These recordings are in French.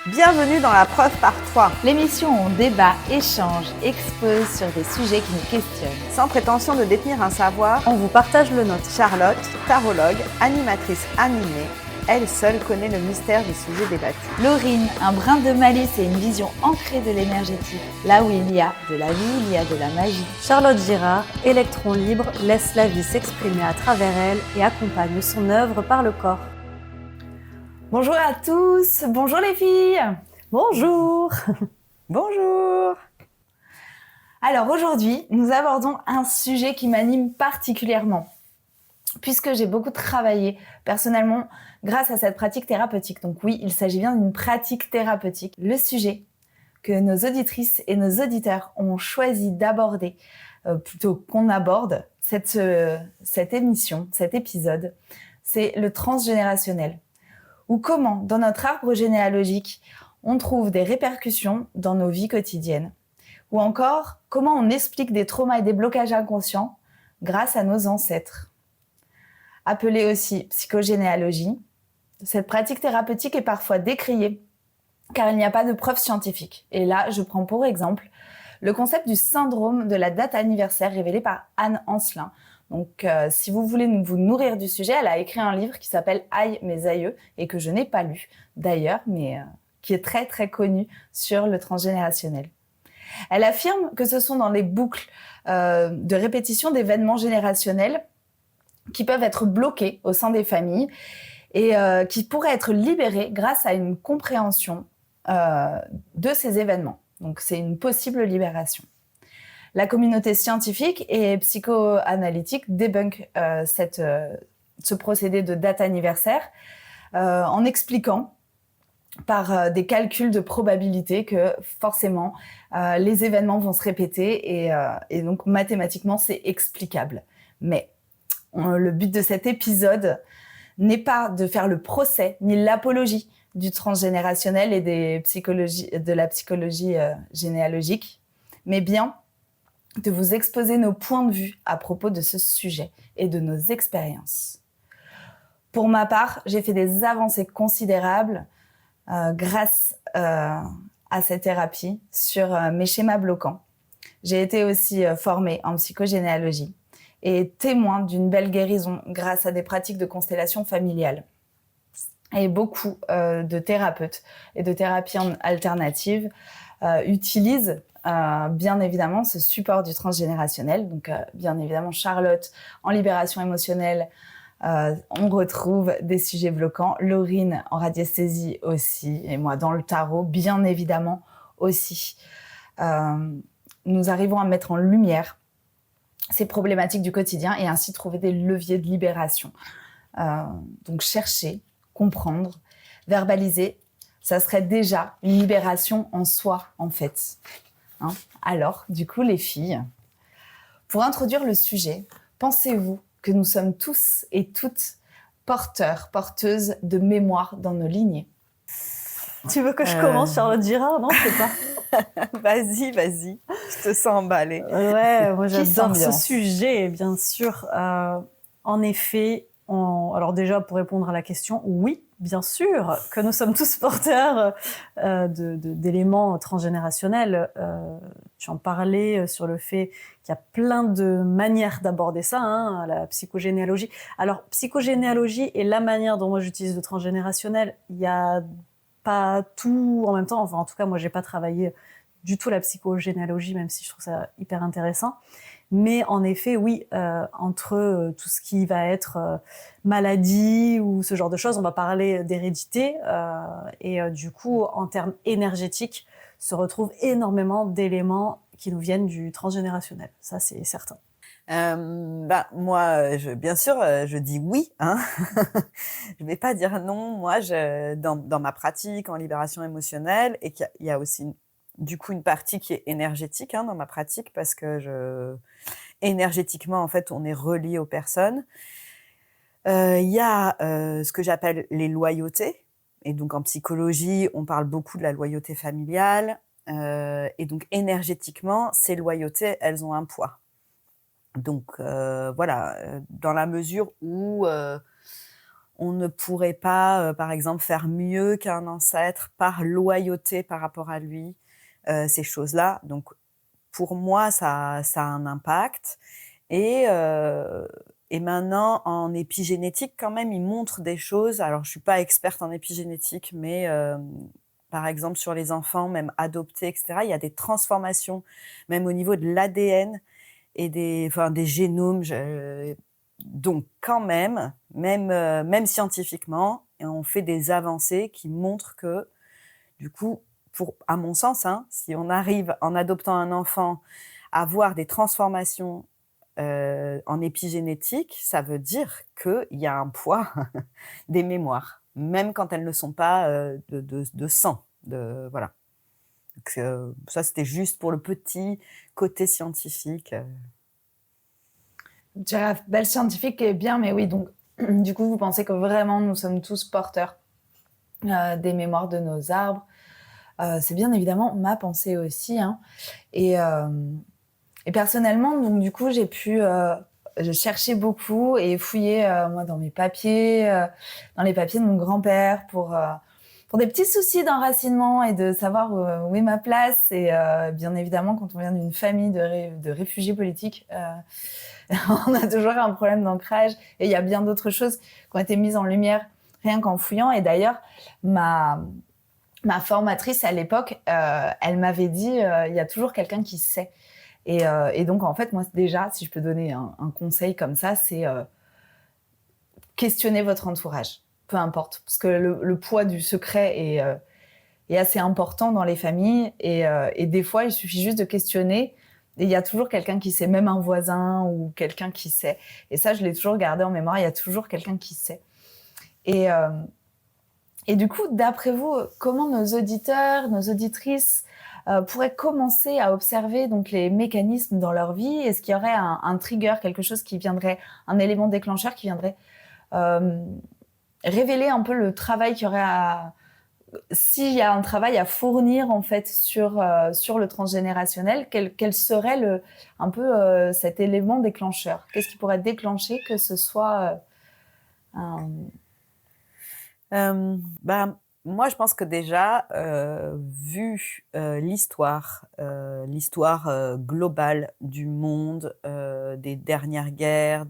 Bienvenue dans la preuve par 3. L'émission où on débat, échange, expose sur des sujets qui nous questionnent. Sans prétention de détenir un savoir, on vous partage le nôtre. Charlotte, tarologue, animatrice animée, elle seule connaît le mystère des sujets débattus. Laurine, un brin de malice et une vision ancrée de l'énergétique. Là où il y a de la vie, il y a de la magie. Charlotte Girard, électron libre, laisse la vie s'exprimer à travers elle et accompagne son œuvre par le corps. Bonjour à tous, bonjour les filles. Bonjour. Bonjour. Alors aujourd'hui, nous abordons un sujet qui m'anime particulièrement, puisque j'ai beaucoup travaillé personnellement grâce à cette pratique thérapeutique. Donc oui, il s'agit bien d'une pratique thérapeutique. Le sujet que nos auditrices et nos auditeurs ont choisi d'aborder, plutôt qu'on aborde cette émission, cet épisode, c'est le transgénérationnel. Ou comment, dans notre arbre généalogique, on trouve des répercussions dans nos vies quotidiennes. Ou encore, comment on explique des traumas et des blocages inconscients grâce à nos ancêtres. Appelée aussi psychogénéalogie, cette pratique thérapeutique est parfois décriée car il n'y a pas de preuves scientifiques. Et là, je prends pour exemple le concept du syndrome de la date anniversaire révélé par Anne Ancelin. Donc, si vous voulez vous nourrir du sujet, elle a écrit un livre qui s'appelle « Aïe, mes aïeux » et que je n'ai pas lu d'ailleurs, mais qui est très très connu sur le transgénérationnel. Elle affirme que ce sont dans les boucles de répétition d'événements générationnels qui peuvent être bloqués au sein des familles et qui pourraient être libérés grâce à une compréhension de ces événements. Donc, c'est une possible libération. La communauté scientifique et psychoanalytique débunk ce procédé de date anniversaire en expliquant par des calculs de probabilité que forcément les événements vont se répéter et donc mathématiquement c'est explicable. Mais le but de cet épisode n'est pas de faire le procès ni l'apologie du transgénérationnel et de la psychologie généalogique, mais bien de vous exposer nos points de vue à propos de ce sujet et de nos expériences. Pour ma part, j'ai fait des avancées considérables grâce à cette thérapie sur mes schémas bloquants. J'ai été aussi formée en psychogénéalogie et témoin d'une belle guérison grâce à des pratiques de constellation familiale. Et beaucoup de thérapeutes et de thérapies alternatives utilisent bien évidemment ce support du transgénérationnel. Donc bien évidemment Charlotte en libération émotionnelle, on retrouve des sujets bloquants. Laurine en radiesthésie aussi, et moi dans le tarot bien évidemment aussi. Nous arrivons à mettre en lumière ces problématiques du quotidien et ainsi trouver des leviers de libération. Donc chercher, comprendre, verbaliser, ça serait déjà une libération en soi en fait. Alors, du coup, les filles, pour introduire le sujet, pensez-vous que nous sommes tous et toutes porteuses de mémoire dans nos lignées? Tu veux que je commence, Charlotte Girard? Non, je sais pas. Vas-y, je te sens emballée. Ouais, moi j'adore ce sujet, bien sûr. En effet, alors déjà pour répondre à la question, oui, bien sûr que nous sommes tous porteurs d'éléments transgénérationnels. Tu en parlais sur le fait qu'il y a plein de manières d'aborder ça, la psychogénéalogie. Alors, psychogénéalogie et la manière dont moi j'utilise le transgénérationnel, il y a pas tout en même temps. Enfin, en tout cas, moi, j'ai pas travaillé du tout la psychogénéalogie, même si je trouve ça hyper intéressant. Mais en effet, oui, entre tout ce qui va être maladie ou ce genre de choses, on va parler d'hérédité. Et du coup, en termes énergétiques, se retrouvent énormément d'éléments qui nous viennent du transgénérationnel. Ça, c'est certain. Moi, bien sûr, je dis oui. Je vais pas dire non. Moi, dans ma pratique en libération émotionnelle, et qu'il y a aussi du coup une partie qui est énergétique dans ma pratique, parce que énergétiquement, en fait, on est relié aux personnes. Il y a ce que j'appelle les loyautés. Et donc, en psychologie, on parle beaucoup de la loyauté familiale. Et donc, énergétiquement, ces loyautés, elles ont un poids. Donc, voilà, dans la mesure où on ne pourrait pas, par exemple, faire mieux qu'un ancêtre par loyauté par rapport à lui, ces choses-là. Donc, pour moi, ça a un impact. Et maintenant, en épigénétique, quand même, ils montrent des choses. Alors, je suis pas experte en épigénétique, mais par exemple, sur les enfants, même adoptés, etc., il y a des transformations, même au niveau de l'ADN et des génomes. Donc, quand même scientifiquement, on fait des avancées qui montrent que, du coup, à mon sens, hein, si on arrive, en adoptant un enfant, à voir des transformations en épigénétique, ça veut dire qu'il y a un poids des mémoires, même quand elles ne sont pas de sang. Voilà. Donc, ça, c'était juste pour le petit côté scientifique. Je dirais, belle scientifique est bien, mais oui, donc du coup, vous pensez que vraiment nous sommes tous porteurs des mémoires de nos arbres. C'est bien évidemment ma pensée aussi, hein. Et personnellement, donc du coup, j'ai pu je cherchais beaucoup et fouiller moi dans mes papiers, dans les papiers de mon grand-père pour des petits soucis d'enracinement et de savoir où est ma place. Et bien évidemment, quand on vient d'une famille de réfugiés politiques, on a toujours un problème d'ancrage. Et il y a bien d'autres choses qui ont été mises en lumière rien qu'en fouillant. Et d'ailleurs, ma formatrice à l'époque, elle m'avait dit il y a toujours quelqu'un qui sait. Et donc, en fait, moi, déjà, si je peux donner un conseil comme ça, c'est questionner votre entourage, peu importe. Parce que le poids du secret est assez important dans les familles. Et des fois, il suffit juste de questionner. Et il y a toujours quelqu'un qui sait, même un voisin ou quelqu'un qui sait. Et ça, je l'ai toujours gardé en mémoire. Il y a toujours quelqu'un qui sait. Et du coup, d'après vous, comment nos auditeurs, nos auditrices pourraient commencer à observer donc les mécanismes dans leur vie? Est-ce qu'il y aurait un trigger, quelque chose qui viendrait, un élément déclencheur qui viendrait révéler un peu le travail qu'il y aurait s'il y a un travail à fournir en fait sur le transgénérationnel, quel serait un peu cet élément déclencheur? Qu'est-ce qui pourrait déclencher que ce soit moi, je pense que déjà, vu l'histoire globale du monde, des dernières guerres,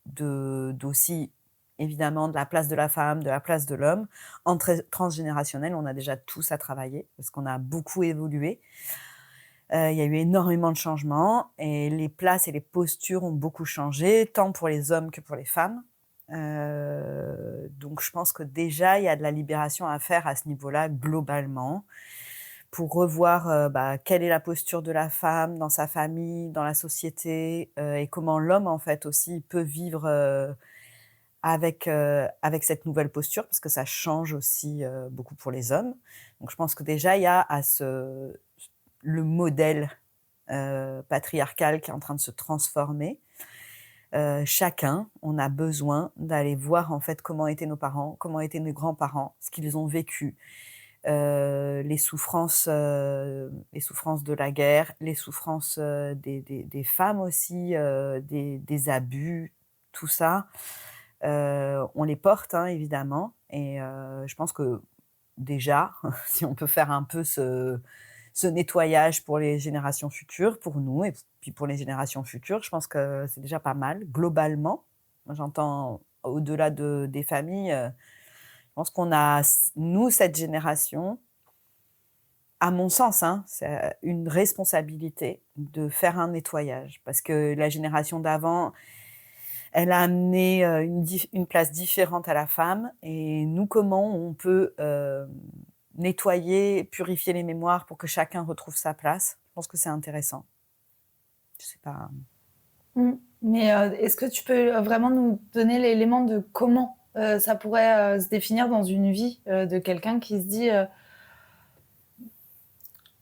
d'aussi évidemment de la place de la femme, de la place de l'homme, en transgénérationnel, on a déjà tous à travailler parce qu'on a beaucoup évolué. Il y a eu énormément de changements et les places et les postures ont beaucoup changé, tant pour les hommes que pour les femmes. Donc je pense que déjà il y a de la libération à faire à ce niveau-là globalement pour revoir quelle est la posture de la femme dans sa famille, dans la société, et comment l'homme en fait aussi peut vivre avec cette nouvelle posture, parce que ça change aussi beaucoup pour les hommes. Donc je pense que déjà il y a le modèle patriarcal qui est en train de se transformer. Chacun, on a besoin d'aller voir en fait comment étaient nos parents, comment étaient nos grands-parents, ce qu'ils ont vécu, les souffrances de la guerre, les souffrances des femmes aussi, des abus, tout ça. On les porte, hein, évidemment. Et je pense que déjà, si on peut faire un peu ce nettoyage pour les générations futures, pour nous et puis pour les générations futures, je pense que c'est déjà pas mal, globalement. Moi, j'entends au-delà des familles, je pense qu'on a, nous, cette génération, à mon sens, hein, c'est une responsabilité de faire un nettoyage. Parce que la génération d'avant, elle a amené une place différente à la femme. Et nous, comment on peut nettoyer, purifier les mémoires pour que chacun retrouve sa place? Je pense que c'est intéressant. Je sais pas. Mais est-ce que tu peux vraiment nous donner l'élément de comment ça pourrait se définir dans une vie de quelqu'un qui se dit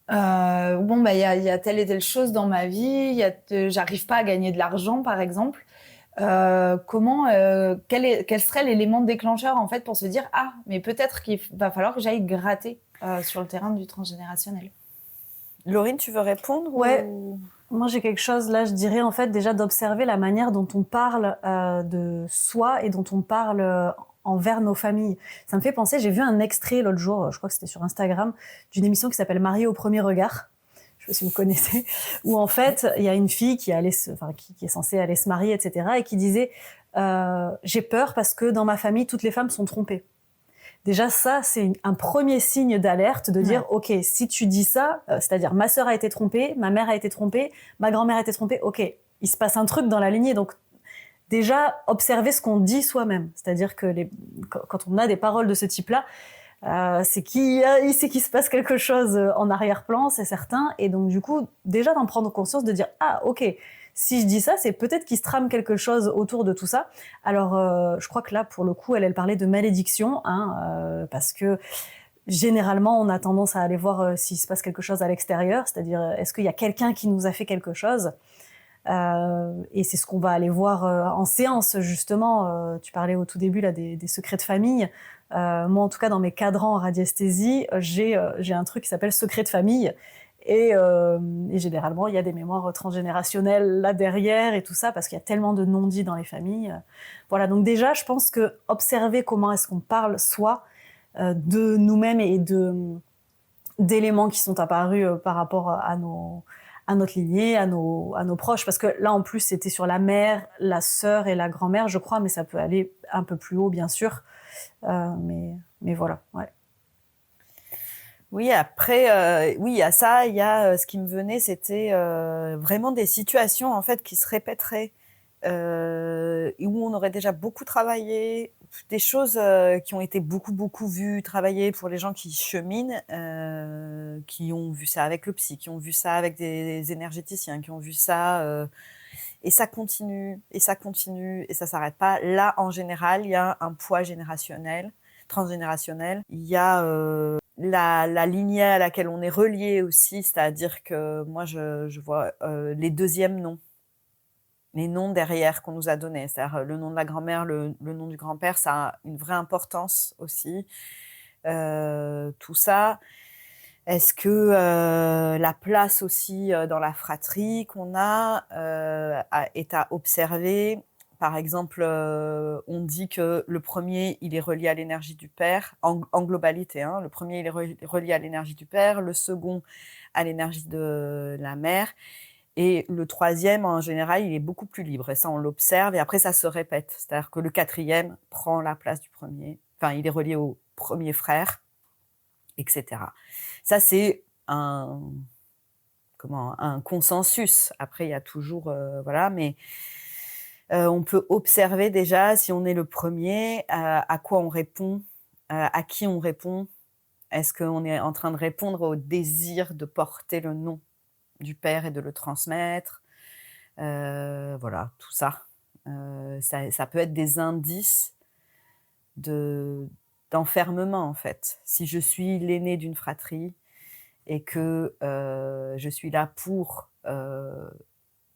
bon, bah, il y a telle et telle chose dans ma vie, j'arrive pas à gagner de l'argent, par exemple. Quel serait l'élément déclencheur en fait pour se dire ah, mais peut-être qu'il va falloir que j'aille gratter sur le terrain du transgénérationnel? Laurine, tu veux répondre? Ouais. Moi, j'ai quelque chose, là, je dirais, en fait, déjà d'observer la manière dont on parle de soi et dont on parle envers nos familles. Ça me fait penser, j'ai vu un extrait l'autre jour, je crois que c'était sur Instagram, d'une émission qui s'appelle Mariée au premier regard. Je sais pas si vous connaissez, où en fait, il y a une fille qui est censée aller se marier, etc., et qui disait j'ai peur parce que dans ma famille, toutes les femmes sont trompées. Déjà, ça, c'est un premier signe d'alerte de dire, OK, si tu dis ça, c'est-à-dire ma sœur a été trompée, ma mère a été trompée, ma grand-mère a été trompée, OK, il se passe un truc dans la lignée. Donc, déjà, observer ce qu'on dit soi-même. C'est-à-dire que quand on a des paroles de ce type-là, c'est qu'il se passe quelque chose en arrière-plan, c'est certain. Et donc, du coup, déjà d'en prendre conscience, de dire, ah, OK, si je dis ça, c'est peut-être qu'il se trame quelque chose autour de tout ça. Alors, je crois que là, pour le coup, elle parlait de malédiction, parce que généralement, on a tendance à aller voir s'il se passe quelque chose à l'extérieur, c'est-à-dire, est-ce qu'il y a quelqu'un qui nous a fait quelque chose ? Et c'est ce qu'on va aller voir en séance, justement. Tu parlais au tout début là, des secrets de famille. Moi, en tout cas, dans mes cadrans en radiesthésie, j'ai un truc qui s'appelle secret de famille. Et généralement, il y a des mémoires transgénérationnelles là derrière et tout ça, parce qu'il y a tellement de non-dits dans les familles. Voilà, donc déjà, je pense que observer comment est-ce qu'on parle soi de nous-mêmes et d'éléments qui sont apparus par rapport à notre lignée, à nos proches, parce que là, en plus, c'était sur la mère, la sœur et la grand-mère, je crois, mais ça peut aller un peu plus haut, bien sûr. Mais voilà, ouais. Oui, après, oui, il y a ça, il y a ce qui me venait, c'était vraiment des situations en fait qui se répéteraient, où on aurait déjà beaucoup travaillé, des choses qui ont été beaucoup vues, travaillées pour les gens qui cheminent, qui ont vu ça avec le psy, qui ont vu ça avec des énergéticiens, qui ont vu ça, et ça continue, et ça continue, et ça s'arrête pas. Là, en général, il y a un poids générationnel, transgénérationnel. Il y a la lignée à laquelle on est relié aussi, c'est-à-dire que moi, je vois les deuxièmes noms, les noms derrière qu'on nous a donnés, c'est-à-dire le nom de la grand-mère, le nom du grand-père, ça a une vraie importance aussi. Tout ça. Est-ce que la place aussi dans la fratrie qu'on a est à observer ? Par exemple, on dit que le premier, il est relié à l'énergie du père, en globalité. Hein, le premier, il est relié à l'énergie du père, le second à l'énergie de la mère, et le troisième, en général, il est beaucoup plus libre. Et ça, on l'observe, et après, ça se répète. C'est-à-dire que le quatrième prend la place du premier. Enfin, il est relié au premier frère, etc. Ça, c'est un consensus. Après, il y a toujours... voilà, mais... on peut observer déjà si on est le premier, à quoi on répond, à qui on répond. Est-ce qu'on est en train de répondre au désir de porter le nom du père et de le transmettre ? Voilà, tout ça. Ça peut être des indices d'enfermement, en fait. Si je suis l'aîné d'une fratrie et que je suis là pour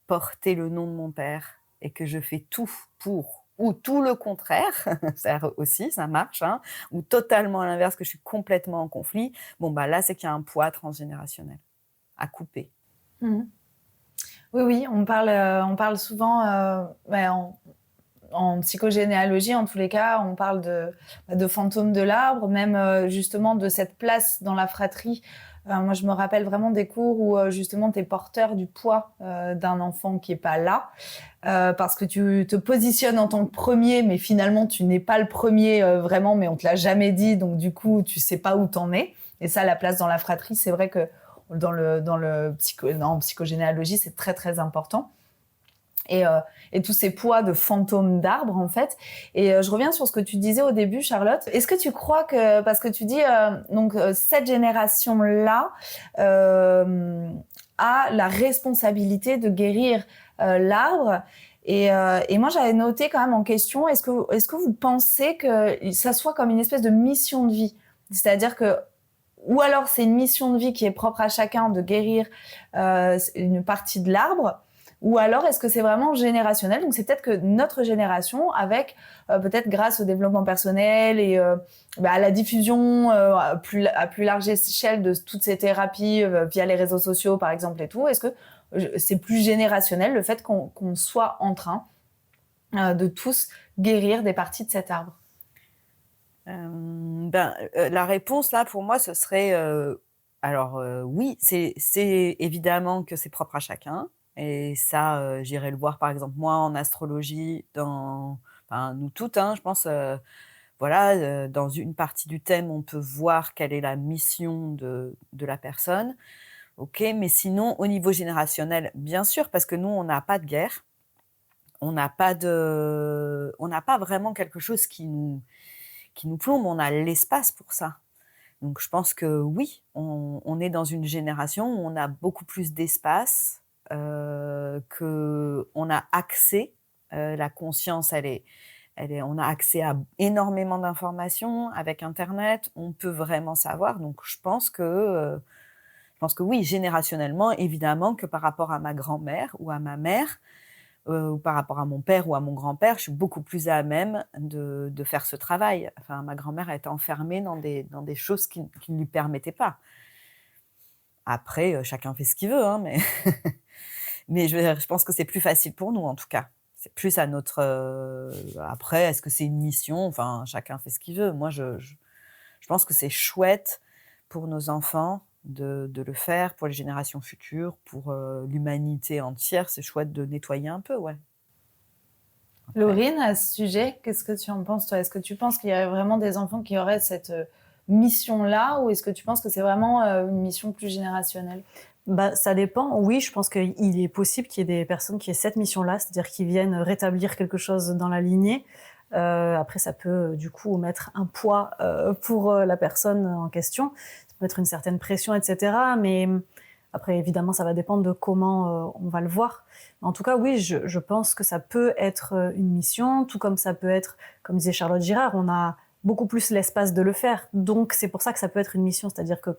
porter le nom de mon père, et que je fais tout pour, ou tout le contraire, ça aussi, ça marche, hein, ou totalement à l'inverse, que je suis complètement en conflit, bon, bah là, c'est qu'il y a un poids transgénérationnel à couper. Mmh. Oui, on parle souvent, en psychogénéalogie, en tous les cas, on parle de fantômes de l'arbre, même justement de cette place dans la fratrie. Moi, je me rappelle vraiment des cours où justement tu es porteur du poids d'un enfant qui est pas là, parce que tu te positionnes en tant que premier, mais finalement tu n'es pas le premier vraiment, mais on te l'a jamais dit, donc du coup tu sais pas où t'en es. Et ça, la place dans la fratrie, c'est vrai que en psychogénéalogie, c'est très très important. Et tous ces poids de fantômes d'arbres, en fait. Et je reviens sur ce que tu disais au début, Charlotte. Est-ce que tu crois que, parce que tu dis, cette génération-là a la responsabilité de guérir l'arbre, et moi, j'avais noté quand même en question, est-ce que vous pensez que ça soit comme une espèce de mission de vie ? C'est-à-dire que, ou alors c'est une mission de vie qui est propre à chacun de guérir une partie de l'arbre, ou alors est-ce que c'est vraiment générationnel ? Donc c'est peut-être que notre génération, avec peut-être grâce au développement personnel et à la diffusion à plus large échelle de toutes ces thérapies via les réseaux sociaux par exemple et tout, est-ce que c'est plus générationnel, le fait qu'on soit en train de tous guérir des parties de cet arbre? La réponse là, pour moi, ce serait, oui, c'est évidemment que c'est propre à chacun et ça, j'irai le voir, par exemple, moi, en astrologie, nous toutes, hein, je pense, voilà, dans une partie du thème, on peut voir quelle est la mission de la personne. OK, mais sinon, au niveau générationnel, bien sûr, parce que nous, on n'a pas de guerre, on n'a pas vraiment quelque chose qui nous plombe, on a l'espace pour ça. Donc je pense que oui, on est dans une génération où on a beaucoup plus d'espace, qu'on a accès, la conscience, on a accès à énormément d'informations avec internet, on peut vraiment savoir. Donc je pense que oui, générationnellement, évidemment que par rapport à ma grand-mère ou à ma mère, ou par rapport à mon père ou à mon grand-père, je suis beaucoup plus à même de faire ce travail. Enfin, ma grand-mère a été enfermée dans des choses qui ne lui permettaient pas. Après, chacun fait ce qu'il veut, hein, mais mais je pense que c'est plus facile pour nous, en tout cas. C'est plus à notre, après, est-ce que c'est une mission? Enfin, chacun fait ce qu'il veut. Moi, je pense que c'est chouette pour nos enfants de le faire, pour les générations futures, pour, l'humanité entière. C'est chouette de nettoyer un peu, ouais. Après Laurine, à ce sujet, qu'est-ce que tu en penses, toi? Est-ce que tu penses qu'il y a vraiment des enfants qui auraient cette mission-là, ou est-ce que tu penses que c'est vraiment une mission plus générationnelle? Ça dépend. Oui, je pense qu'il est possible qu'il y ait des personnes qui aient cette mission-là, c'est-à-dire qui viennent rétablir quelque chose dans la lignée. Après, ça peut du coup mettre un poids pour la personne en question. Ça peut mettre une certaine pression, etc. Mais après, évidemment, ça va dépendre de comment on va le voir. Mais en tout cas, oui, je pense que ça peut être une mission, tout comme ça peut être, comme disait Charlotte Girard, on a beaucoup plus l'espace de le faire. Donc, c'est pour ça que ça peut être une mission. C'est-à-dire que,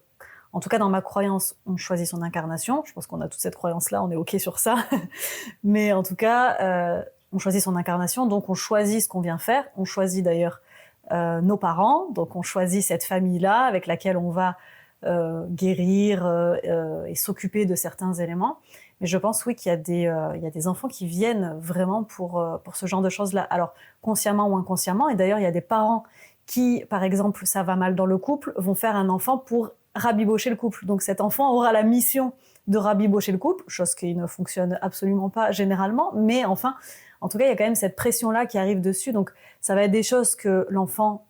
en tout cas, dans ma croyance, on choisit son incarnation. Je pense qu'on a toute cette croyance-là, on est OK sur ça. Mais en tout cas, on choisit son incarnation, donc on choisit ce qu'on vient faire. On choisit d'ailleurs nos parents, donc on choisit cette famille-là avec laquelle on va guérir et s'occuper de certains éléments. Mais je pense, oui, qu'il y a des enfants qui viennent vraiment pour ce genre de choses-là. Alors, consciemment ou inconsciemment. Et d'ailleurs, il y a des parents qui, par exemple, ça va mal dans le couple, vont faire un enfant pour rabibocher le couple. Donc cet enfant aura la mission de rabibocher le couple, chose qui ne fonctionne absolument pas généralement, mais enfin, en tout cas, il y a quand même cette pression-là qui arrive dessus. Donc ça va être des choses que l'enfant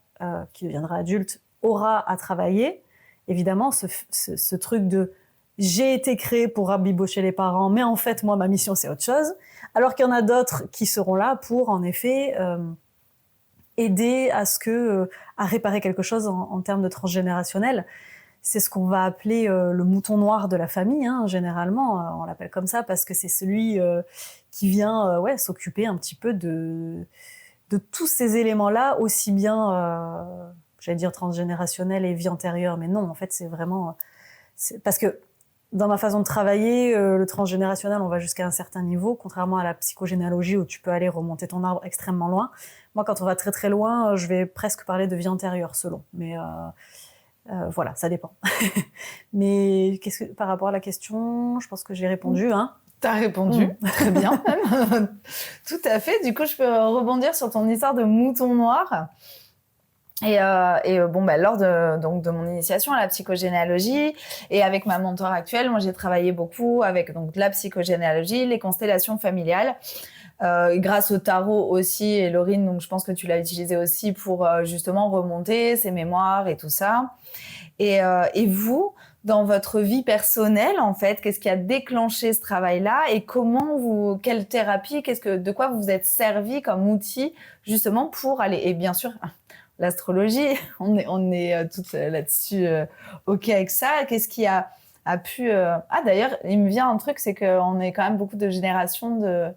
qui deviendra adulte aura à travailler. Évidemment, ce truc de j'ai été créé pour rabibocher les parents, mais en fait, moi, ma mission, c'est autre chose. Alors qu'il y en a d'autres qui seront là pour, en effet, aider à réparer quelque chose en termes de transgénérationnel. C'est ce qu'on va appeler le mouton noir de la famille, hein, généralement. On l'appelle comme ça parce que c'est celui qui vient s'occuper un petit peu de tous ces éléments-là, aussi bien, j'allais dire transgénérationnel et vie antérieure, mais non, en fait, c'est vraiment... parce que dans ma façon de travailler, le transgénérationnel, on va jusqu'à un certain niveau, contrairement à la psychogénéalogie où tu peux aller remonter ton arbre extrêmement loin. Moi, quand on va très très loin, je vais presque parler de vie antérieure, selon. Mais voilà, ça dépend. Mais par rapport à la question, je pense que j'ai répondu. Hein. T'as répondu, très bien même. Tout à fait. Du coup, je peux rebondir sur ton histoire de mouton noir. Lors de mon initiation à la psychogénéalogie et avec ma mentor actuelle, moi j'ai travaillé beaucoup avec donc de la psychogénéalogie, les constellations familiales, grâce au tarot aussi. Et Laurine, donc je pense que tu l'as utilisé aussi pour justement remonter ses mémoires et tout ça. Et vous, dans votre vie personnelle, en fait, qu'est-ce qui a déclenché ce travail-là et quelle thérapie, de quoi vous vous êtes servi comme outil justement pour aller, et bien sûr, l'astrologie, on est toutes là-dessus OK avec ça. Qu'est-ce qui a pu... d'ailleurs, il me vient un truc, c'est qu'on est quand même beaucoup de générations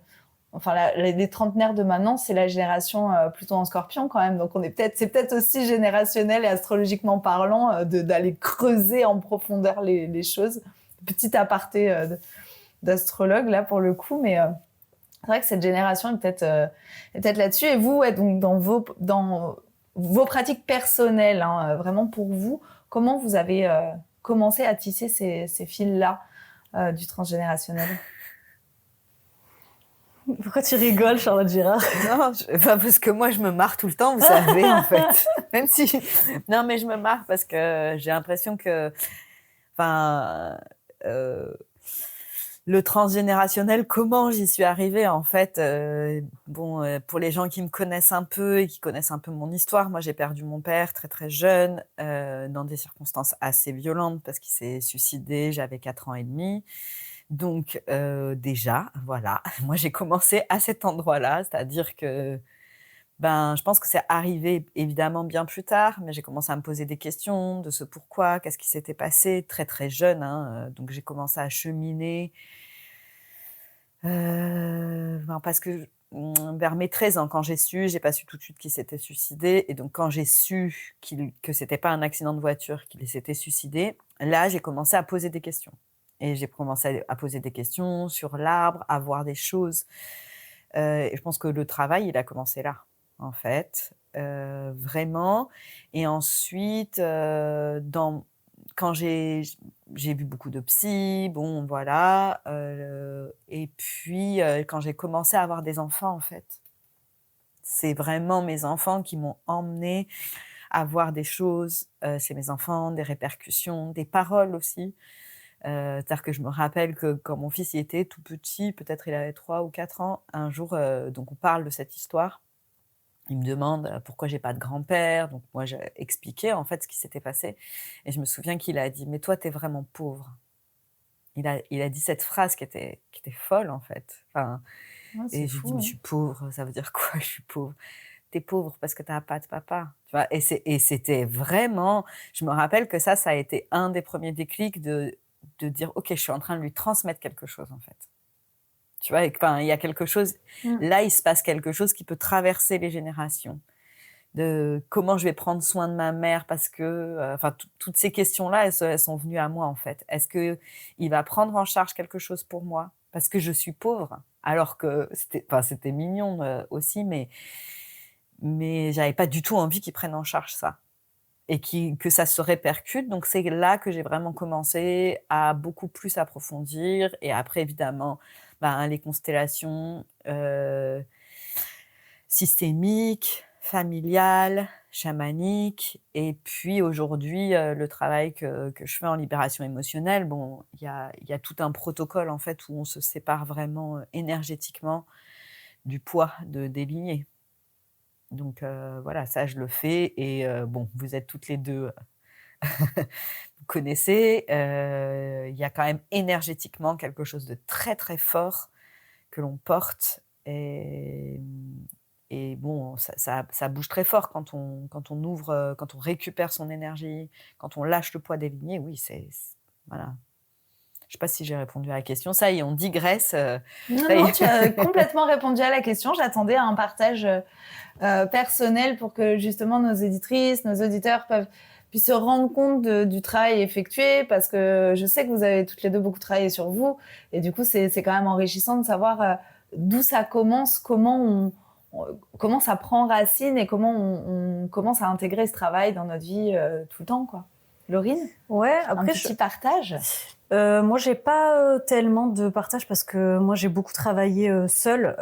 les trentenaires de maintenant, c'est la génération plutôt en scorpion quand même. Donc c'est peut-être aussi générationnel et astrologiquement parlant d'aller creuser en profondeur les choses. Petit aparté d'astrologue là pour le coup, mais c'est vrai que cette génération est peut-être là-dessus. Et vous, donc dans vos pratiques personnelles, hein, vraiment pour vous, comment vous avez commencé à tisser ces fils-là du transgénérationnel? Pourquoi tu rigoles, Charlotte Girard? Non, parce que moi, je me marre tout le temps, vous savez, en fait. Même si... Non, mais je me marre parce que j'ai l'impression que... Enfin... le transgénérationnel, comment j'y suis arrivée, en fait. Pour les gens qui me connaissent un peu et qui connaissent un peu mon histoire, moi, j'ai perdu mon père très, très jeune, dans des circonstances assez violentes parce qu'il s'est suicidé, j'avais 4 ans et demi. Donc, déjà, voilà, moi, j'ai commencé à cet endroit-là, c'est-à-dire que, je pense que c'est arrivé évidemment bien plus tard, mais j'ai commencé à me poser des questions de ce pourquoi, qu'est-ce qui s'était passé, très, très jeune, hein, donc j'ai commencé à cheminer, parce que, vers mes 13 ans, quand j'ai pas su tout de suite qu'il s'était suicidé et donc quand j'ai su que c'était pas un accident de voiture, qu'il s'était suicidé, là, j'ai commencé à poser des questions et j'ai commencé à poser des questions sur l'arbre, à voir des choses, et je pense que le travail, il a commencé là, en fait, vraiment. Et ensuite, quand j'ai vu beaucoup de psy, bon voilà, et puis, quand j'ai commencé à avoir des enfants, en fait. C'est vraiment mes enfants qui m'ont emmenée à voir des choses, chez mes enfants, des répercussions, des paroles aussi. C'est-à-dire que je me rappelle que quand mon fils il était tout petit, peut-être il avait 3 ou 4 ans, un jour, donc on parle de cette histoire. Il me demande, pourquoi j'ai pas de grand-père, donc moi j'ai expliqué en fait ce qui s'était passé et je me souviens qu'il a dit: «Mais toi, tu es vraiment pauvre». Il a dit cette phrase qui était folle en fait. Enfin, Ouais, c'est et je lui dis: fou, «Mais je hein. suis pauvre, ça veut dire quoi je suis pauvre?» «Tu es pauvre parce que tu as pas de papa», tu vois? Et c'était vraiment, je me rappelle que ça a été un des premiers déclics de dire: «OK, je suis en train de lui transmettre quelque chose en fait». Tu vois? Enfin, il y a quelque chose, Mmh. là, il se passe quelque chose qui peut traverser les générations. De comment je vais prendre soin de ma mère parce que, enfin, toutes ces questions-là, elles sont venues à moi, en fait. Est-ce qu'il va prendre en charge quelque chose pour moi? Parce que je suis pauvre, alors que c'était mignon, aussi, mais j'avais pas du tout envie qu'il prenne en charge ça et que ça se répercute. Donc c'est là que j'ai vraiment commencé à beaucoup plus approfondir et après évidemment, les constellations, systémiques, familiales, chamaniques et puis aujourd'hui, le travail que je fais en libération émotionnelle, bon, il y a tout un protocole en fait où on se sépare vraiment, énergétiquement du poids des lignées. Donc voilà, ça je le fais et bon, vous êtes toutes les 2, vous connaissez, il y a quand même énergétiquement quelque chose de très, très fort que l'on porte et bon, ça bouge très fort quand on ouvre, quand on récupère son énergie, quand on lâche le poids des lignées, oui, voilà. Je sais pas si j'ai répondu à la question. Ça y est, on digresse, Non, ça y non, est. tu as complètement répondu à la question. J'attendais un partage personnel pour que justement nos éditrices, nos auditeurs puissent se rendre compte du travail effectué parce que je sais que vous avez toutes les deux beaucoup travaillé sur vous et du coup c'est quand même enrichissant de savoir d'où ça commence, comment ça prend racine et comment on commence à intégrer ce travail dans notre vie tout le temps, quoi. Laurine, Ouais, un après, petit partage. moi, j'ai pas tellement de partage parce que moi, j'ai beaucoup travaillé seule,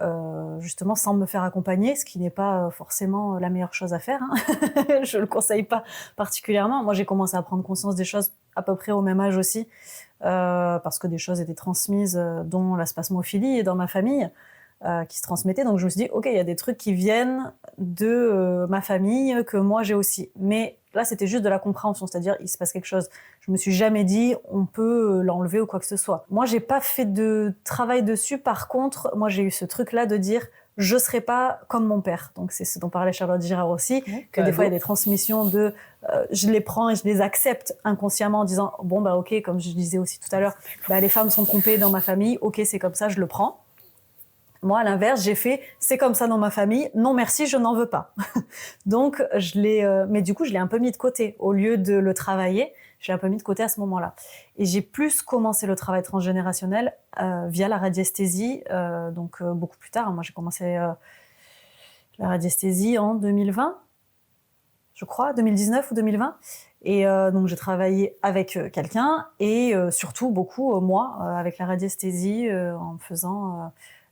justement, sans me faire accompagner, ce qui n'est pas forcément la meilleure chose à faire, hein. Je le conseille pas particulièrement. Moi, j'ai commencé à prendre conscience des choses à peu près au même âge aussi, parce que des choses étaient transmises, dont la spasmophilie dans ma famille, qui se transmettaient. Donc, je me suis dit, OK, il y a des trucs qui viennent de ma famille que moi, j'ai aussi. Mais là, c'était juste de la compréhension, c'est-à-dire, il se passe quelque chose. Je me suis jamais dit, on peut l'enlever ou quoi que ce soit. Moi, j'ai pas fait de travail dessus. Par contre, moi, j'ai eu ce truc-là de dire, je serai pas comme mon père. Donc, c'est ce dont parlait Charlotte Girard aussi, que des fois, il y a des transmissions je les prends et je les accepte inconsciemment en disant, bon, OK, comme je disais aussi tout à l'heure, les femmes sont trompées dans ma famille. OK, c'est comme ça, je le prends. Moi, à l'inverse, j'ai fait, c'est comme ça dans ma famille, non merci, je n'en veux pas. Donc, mais du coup, je l'ai un peu mis de côté. Au lieu de le travailler, je l'ai un peu mis de côté à ce moment-là. Et j'ai plus commencé le travail transgénérationnel via la radiesthésie, donc beaucoup plus tard. Moi, j'ai commencé la radiesthésie en 2020, je crois, 2019 ou 2020. Et donc, j'ai travaillé avec quelqu'un et surtout beaucoup, moi, avec la radiesthésie, en faisant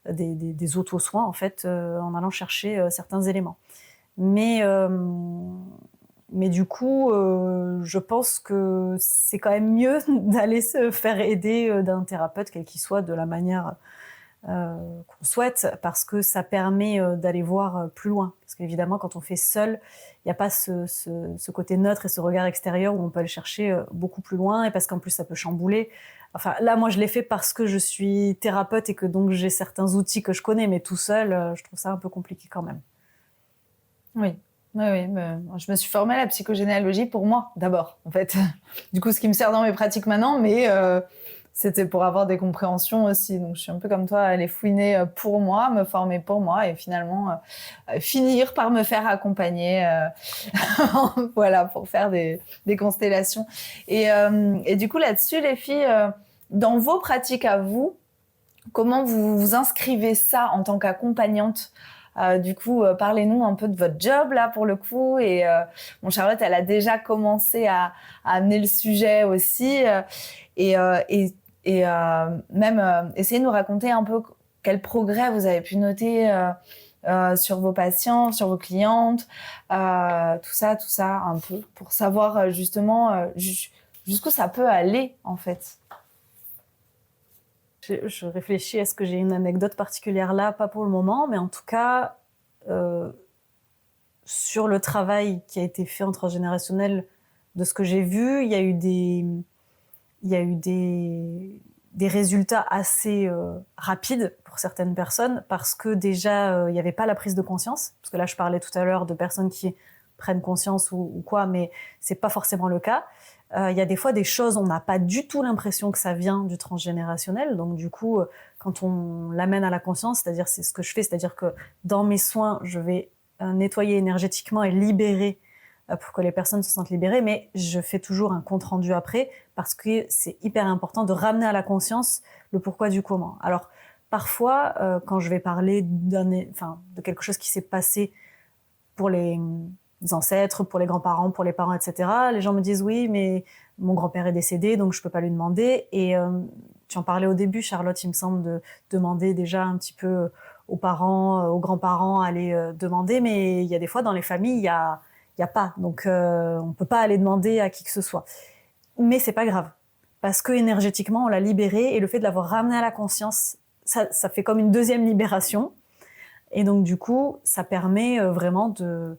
des auto-soins, en fait, en allant chercher certains éléments. Mais du coup, je pense que c'est quand même mieux d'aller se faire aider d'un thérapeute, quel qu'il soit, de la manière qu'on souhaite, parce que ça permet d'aller voir plus loin. Parce qu'évidemment, quand on fait seul, il n'y a pas ce côté neutre et ce regard extérieur où on peut aller chercher beaucoup plus loin, et parce qu'en plus, ça peut chambouler. Enfin, là, moi, je l'ai fait parce que je suis thérapeute et que donc j'ai certains outils que je connais, mais tout seul, je trouve ça un peu compliqué quand même. Oui. Oui, je me suis formée à la psychogénéalogie pour moi, d'abord, en fait. Du coup, ce qui me sert dans mes pratiques maintenant, mais c'était pour avoir des compréhensions aussi. Donc, je suis un peu comme toi, aller fouiner pour moi, me former pour moi et finalement finir par me faire accompagner voilà, pour faire des constellations. Et du coup, là-dessus, les filles, dans vos pratiques à vous, comment vous vous inscrivez ça en tant qu'accompagnante? Du coup, parlez-nous un peu de votre job là pour le coup. Et Charlotte, elle a déjà commencé à amener le sujet aussi. Même essayer de nous raconter un peu quel progrès vous avez pu noter sur vos patients, sur vos clientes, tout ça un peu, pour savoir justement jusqu'où ça peut aller en fait. Je réfléchis, est-ce que j'ai une anecdote particulière là? Pas pour le moment, mais en tout cas, sur le travail qui a été fait en transgénérationnel, de ce que j'ai vu, il y a eu des résultats assez rapides pour certaines personnes, parce que déjà, il n'y avait pas la prise de conscience. Parce que là, je parlais tout à l'heure de personnes qui prennent conscience ou quoi, mais c'est pas forcément le cas. Il y a des fois des choses, on n'a pas du tout l'impression que ça vient du transgénérationnel. Donc du coup, quand on l'amène à la conscience, c'est-à-dire c'est ce que je fais, c'est-à-dire que dans mes soins, je vais nettoyer énergétiquement et libérer pour que les personnes se sentent libérées, mais je fais toujours un compte-rendu après, parce que c'est hyper important de ramener à la conscience le pourquoi du comment. Alors parfois, quand je vais parler de quelque chose qui s'est passé pour les ancêtres, pour les grands-parents, pour les parents, etc. Les gens me disent oui, mais mon grand-père est décédé, donc je peux pas lui demander. Et tu en parlais au début, Charlotte, il me semble, de demander déjà un petit peu aux parents, aux grands-parents, aller demander. Mais il y a des fois dans les familles, il y a pas, donc on peut pas aller demander à qui que ce soit. Mais c'est pas grave, parce que énergétiquement on l'a libéré, et le fait de l'avoir ramené à la conscience, ça fait comme une deuxième libération. Et donc du coup, ça permet vraiment de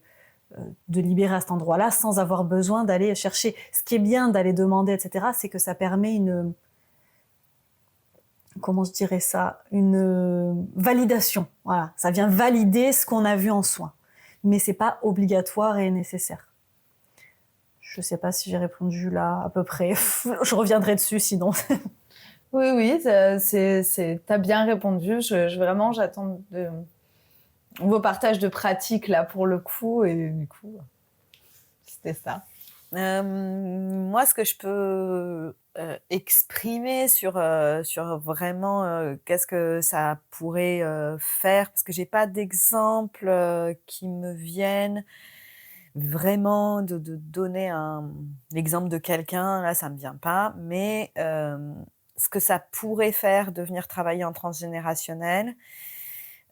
libérer à cet endroit-là sans avoir besoin d'aller chercher. Ce qui est bien d'aller demander, etc., c'est que ça permet comment je dirais ça, une validation. Voilà, ça vient valider ce qu'on a vu en soin. Mais c'est pas obligatoire et nécessaire. Je sais pas si j'ai répondu là à peu près. Je reviendrai dessus sinon. Oui, t'as bien répondu. Vraiment, j'attends vos partages de pratiques là pour le coup, et du coup c'était ça. Moi, ce que je peux exprimer sur vraiment qu'est-ce que ça pourrait faire, parce que j'ai pas d'exemple qui me viennent vraiment de donner l'exemple de quelqu'un, là ça me vient pas, mais ce que ça pourrait faire de venir travailler en transgénérationnel.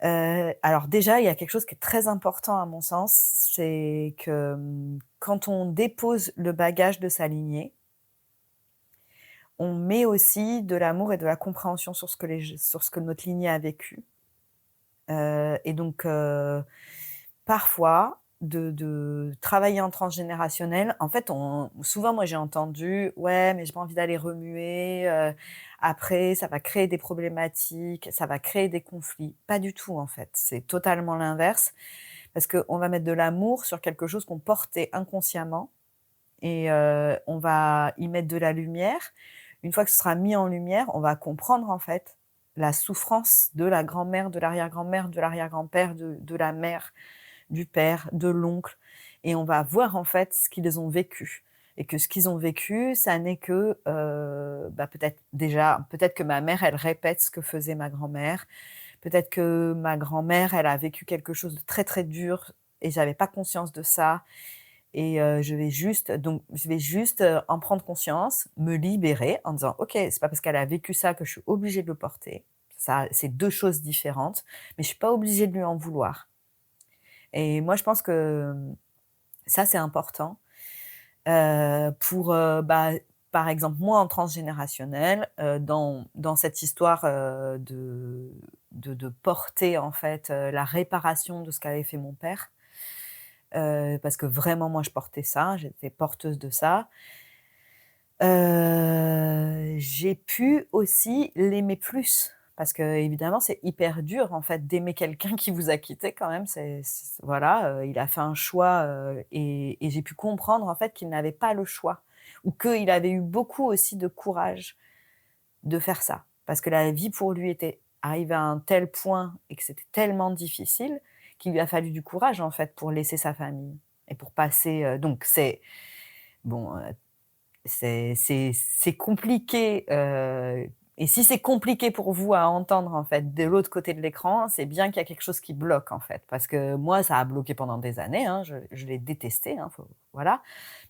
Alors déjà, il y a quelque chose qui est très important à mon sens, c'est que, quand on dépose le bagage de sa lignée, on met aussi de l'amour et de la compréhension sur ce que notre lignée a vécu. Et donc, parfois, de travailler en transgénérationnel, en fait, souvent moi j'ai entendu: «Ouais, mais j'ai pas envie d'aller remuer, après ça va créer des problématiques, ça va créer des conflits». Pas du tout en fait, c'est totalement l'inverse, parce qu'on va mettre de l'amour sur quelque chose qu'on portait inconsciemment, et on va y mettre de la lumière. Une fois que ce sera mis en lumière, on va comprendre en fait la souffrance de la grand-mère, de l'arrière-grand-mère, de l'arrière-grand-père, de la mère, du père, de l'oncle, et on va voir en fait ce qu'ils ont vécu, et que ce qu'ils ont vécu, ça n'est que, peut-être que ma mère, elle répète ce que faisait ma grand-mère. Peut-être que ma grand-mère, elle a vécu quelque chose de très, très dur et j'avais pas conscience de ça, et je vais juste en prendre conscience, me libérer en disant: «OK, c'est pas parce qu'elle a vécu ça que je suis obligée de le porter». Ça, c'est 2 choses différentes, mais je suis pas obligée de lui en vouloir et moi, je pense que ça, c'est important, pour, par exemple, moi, en transgénérationnel, dans cette histoire, de porter, en fait, la réparation de ce qu'avait fait mon père, parce que vraiment, moi, je portais ça, j'étais porteuse de ça. J'ai pu aussi l'aimer plus parce qu'évidemment, c'est hyper dur, en fait, d'aimer quelqu'un qui vous a quitté quand même. Voilà, il a fait un choix, et j'ai pu comprendre, en fait, qu'il n'avait pas le choix ou qu'il avait eu beaucoup aussi de courage de faire ça. Parce que la vie pour lui était arrivée à un tel point et que c'était tellement difficile qu'il lui a fallu du courage, en fait, pour laisser sa famille et pour passer, donc c'est bon, c'est compliqué, et si c'est compliqué pour vous à entendre, en fait, de l'autre côté de l'écran, c'est bien qu'il y a quelque chose qui bloque, en fait. Parce que moi, ça a bloqué pendant des années, hein, je l'ai détesté, hein, voilà.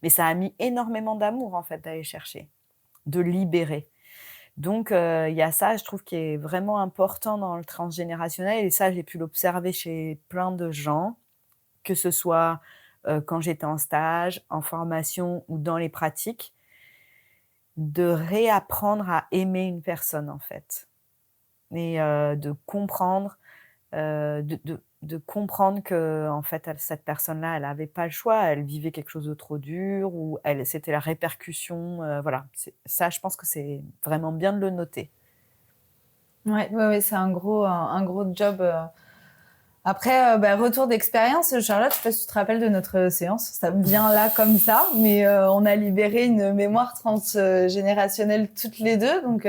Mais ça a mis énormément d'amour, en fait, d'aller chercher, de libérer. Donc il y a ça, je trouve, qui est vraiment important dans le transgénérationnel et ça, j'ai pu l'observer chez plein de gens, que ce soit, quand j'étais en stage, en formation ou dans les pratiques. De réapprendre à aimer une personne, en fait et de comprendre, de comprendre qu'en fait, cette personne-là, elle avait pas le choix. Elle vivait quelque chose de trop dur ou c'était la répercussion, voilà. C'est ça, je pense que c'est vraiment bien de le noter. Ouais, ouais, ouais, c'est un gros job. Après, retour d'expérience, Charlotte, je sais pas si tu te rappelles de notre séance, ça me vient là comme ça, mais on a libéré une mémoire transgénérationnelle toutes les deux, donc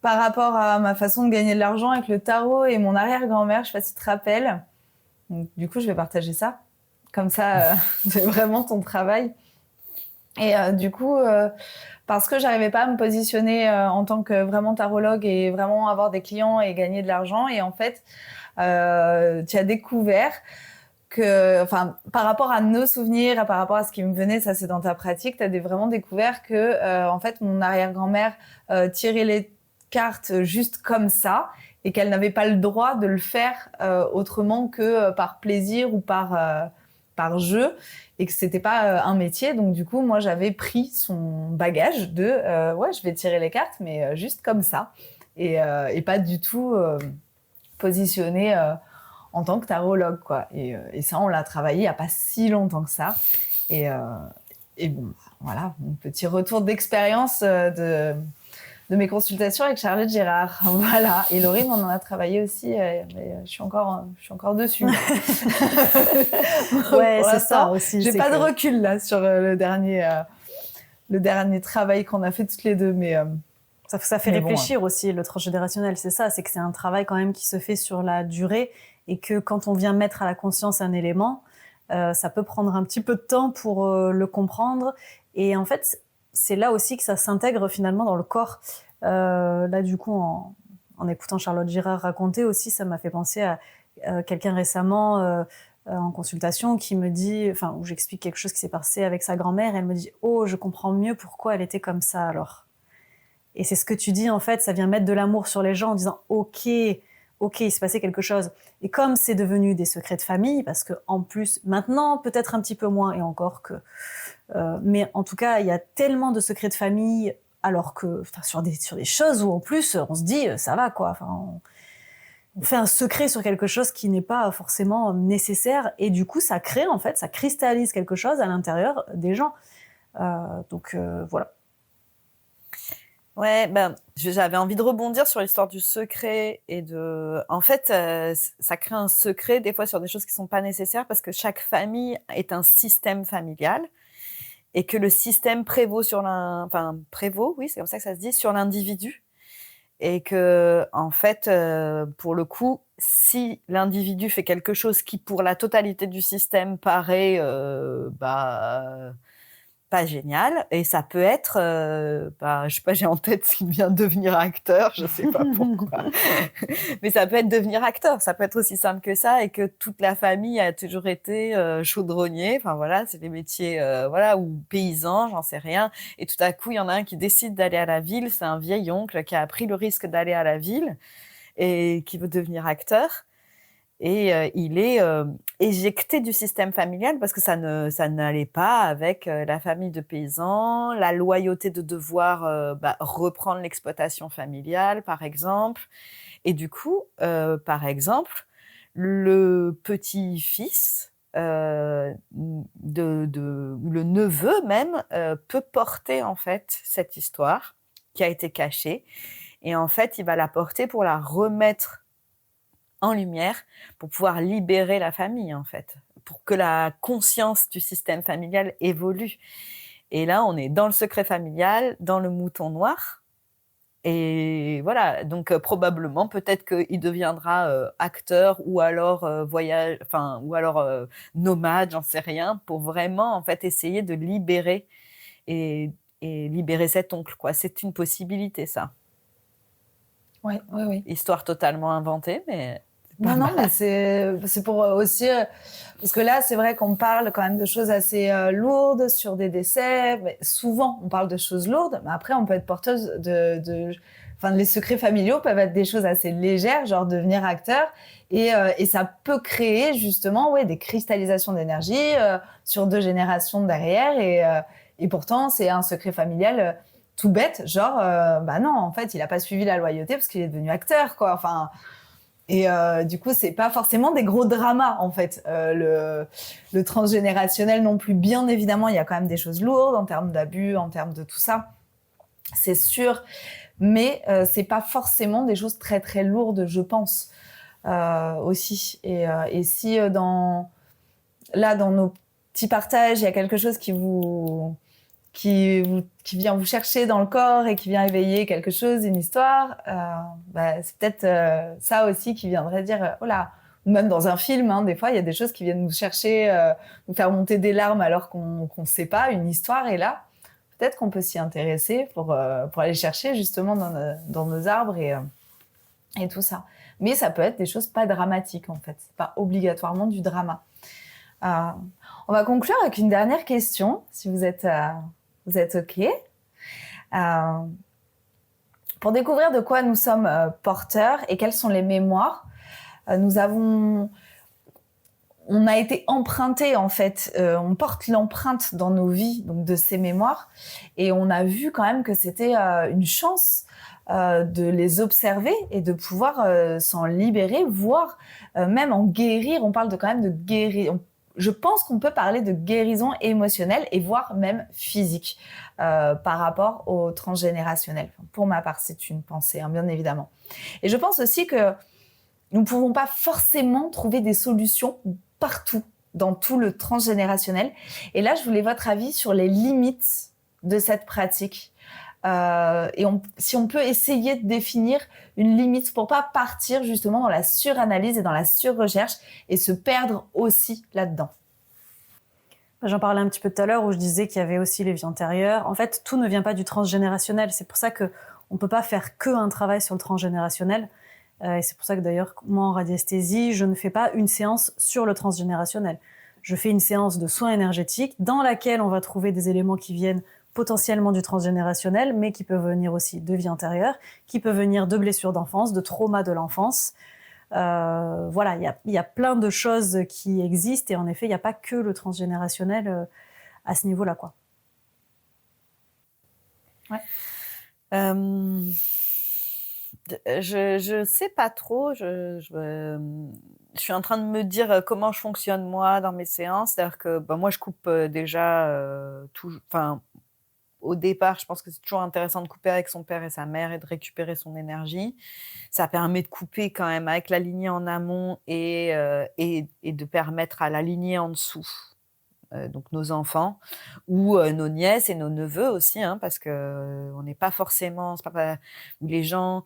par rapport à ma façon de gagner de l'argent avec le tarot et mon arrière-grand-mère, je sais pas si tu te rappelles. Donc, du coup, je vais partager ça, comme ça, c'est vraiment ton travail. Et du coup, parce que j'arrivais pas à me positionner en tant que vraiment tarologue et vraiment avoir des clients et gagner de l'argent, et en fait, tu as découvert que, enfin, par rapport à nos souvenirs, par rapport à ce qui me venait, ça c'est dans ta pratique, tu as vraiment découvert que, en fait, mon arrière-grand-mère tirait les cartes juste comme ça et qu'elle n'avait pas le droit de le faire autrement que par plaisir ou par jeu, et que c'était pas un métier. Donc du coup, moi, j'avais pris son bagage de ouais, je vais tirer les cartes, mais juste comme ça, et pas du tout positionné en tant que tarologue, quoi. Et ça, on l'a travaillé il y a pas si longtemps que ça. Et bon, voilà, un petit retour d'expérience de mes consultations avec Charlotte Girard. Voilà. Et Laurine, on en a travaillé aussi, mais je suis encore dessus. Ouais, c'est ça aussi. J'ai pas de recul là sur le dernier travail qu'on a fait toutes les deux, mais ça fait réfléchir aussi, le transgénérationnel, c'est ça, c'est que c'est un travail quand même qui se fait sur la durée et que quand on vient mettre à la conscience un élément, ça peut prendre un petit peu de temps pour le comprendre. Et en fait, c'est là aussi que ça s'intègre finalement dans le corps. Là, du coup, en écoutant Charlotte Girard raconter aussi, ça m'a fait penser à quelqu'un récemment en consultation qui me dit, enfin, où j'explique quelque chose qui s'est passé avec sa grand-mère, elle me dit « Oh, je comprends mieux pourquoi elle était comme ça alors ». Et c'est ce que tu dis, en fait, ça vient mettre de l'amour sur les gens en disant « Ok, il s'est passé quelque chose ». Et comme c'est devenu des secrets de famille, parce que en plus, maintenant, peut-être un petit peu moins, et encore que... mais en tout cas, il y a tellement de secrets de famille, alors que sur des choses où en plus, on se dit « Ça va, quoi ». Enfin, on fait un secret sur quelque chose qui n'est pas forcément nécessaire. Et du coup, ça crée, en fait, ça cristallise quelque chose à l'intérieur des gens. Donc, voilà. Ouais, j'avais envie de rebondir sur l'histoire du secret et de... En fait, ça crée un secret des fois sur des choses qui sont pas nécessaires parce que chaque famille est un système familial et que le système prévaut prévaut, oui, c'est comme ça que ça se dit, sur l'individu. Et que, en fait, pour le coup, si l'individu fait quelque chose qui, pour la totalité du système, paraît, pas génial. Et ça peut être, je sais pas, j'ai en tête ce qui vient de devenir acteur, je sais pas pourquoi. Mais ça peut être devenir acteur, ça peut être aussi simple que ça et que toute la famille a toujours été chaudronnier. Enfin voilà, c'est des métiers, voilà, ou paysans, j'en sais rien. Et tout à coup, il y en a un qui décide d'aller à la ville. C'est un vieil oncle qui a pris le risque d'aller à la ville et qui veut devenir acteur. Et il est éjecté du système familial parce que ça n'allait pas avec la famille de paysans, la loyauté de devoir reprendre l'exploitation familiale, par exemple. Et du coup, par exemple, le petit-fils ou le neveu même peut porter en fait cette histoire qui a été cachée. Et en fait, il va la porter pour la remettre en lumière pour pouvoir libérer la famille, en fait, pour que la conscience du système familial évolue. Et là, on est dans le secret familial, dans le mouton noir. Et voilà, donc probablement, peut-être qu'il deviendra acteur ou alors nomade, j'en sais rien, pour vraiment en fait essayer de libérer et, et libérer cet oncle, quoi. C'est une possibilité, ça. Oui, oui, oui. Histoire totalement inventée, mais non, mais c'est pour aussi parce que là, c'est vrai qu'on parle quand même de choses assez lourdes sur des décès. Mais souvent, on parle de choses lourdes, mais après, on peut être porteuse enfin, les secrets familiaux peuvent être des choses assez légères, genre devenir acteur, et ça peut créer justement, des cristallisations d'énergie sur 2 générations derrière, et pourtant, c'est un secret familial tout bête, genre, non, en fait, il a pas suivi la loyauté parce qu'il est devenu acteur, quoi. Enfin. Et du coup, c'est pas forcément des gros dramas, en fait. Le transgénérationnel non plus. Bien évidemment, il y a quand même des choses lourdes en termes d'abus, en termes de tout ça. C'est sûr. Mais c'est pas forcément des choses très, très lourdes, je pense, aussi. Et si dans nos petits partages, il y a quelque chose qui vient vous chercher dans le corps et qui vient éveiller quelque chose, une histoire, c'est peut-être ça aussi qui viendrait dire oh là, ou même dans un film, hein, des fois il y a des choses qui viennent nous chercher, nous faire monter des larmes alors qu'on sait pas, une histoire est là, peut-être qu'on peut s'y intéresser pour aller chercher justement dans nos arbres et tout ça. Mais ça peut être des choses pas dramatiques en fait, c'est pas obligatoirement du drama. On va conclure avec une dernière question, si vous êtes OK. Pour découvrir de quoi nous sommes porteurs et quelles sont les mémoires, on a été emprunté en fait, on porte l'empreinte dans nos vies donc de ces mémoires, et on a vu quand même que c'était une chance de les observer et de pouvoir s'en libérer, voire même en guérir. On parle quand même de guérir. Je pense qu'on peut parler de guérison émotionnelle et voire même physique par rapport au transgénérationnel. Enfin, pour ma part, c'est une pensée, bien évidemment. Et je pense aussi que nous ne pouvons pas forcément trouver des solutions partout, dans tout le transgénérationnel. Et là, je voulais votre avis sur les limites de cette pratique. Si on peut essayer de définir une limite pour pas partir justement dans la suranalyse et dans la surrecherche et se perdre aussi là-dedans. J'en parlais un petit peu tout à l'heure où je disais qu'il y avait aussi les vies antérieures. En fait, tout ne vient pas du transgénérationnel. C'est pour ça qu'on peut pas faire qu'un travail sur le transgénérationnel. Et c'est pour ça que d'ailleurs, moi en radiesthésie, je ne fais pas une séance sur le transgénérationnel. Je fais une séance de soins énergétiques dans laquelle on va trouver des éléments qui viennent potentiellement du transgénérationnel, mais qui peuvent venir aussi de vie antérieure, qui peuvent venir de blessures d'enfance, de traumas de l'enfance. Voilà, il y a plein de choses qui existent, et en effet, il n'y a pas que le transgénérationnel à ce niveau-là, quoi. Ouais. Je sais pas trop. Je suis en train de me dire comment je fonctionne moi dans mes séances. C'est-à-dire que moi, je coupe déjà tout. Enfin, au départ, je pense que c'est toujours intéressant de couper avec son père et sa mère et de récupérer son énergie. Ça permet de couper quand même avec la lignée en amont et de permettre à la lignée en dessous, donc nos enfants ou nos nièces et nos neveux aussi, hein, parce que on n'est pas forcément, c'est pas, ou les gens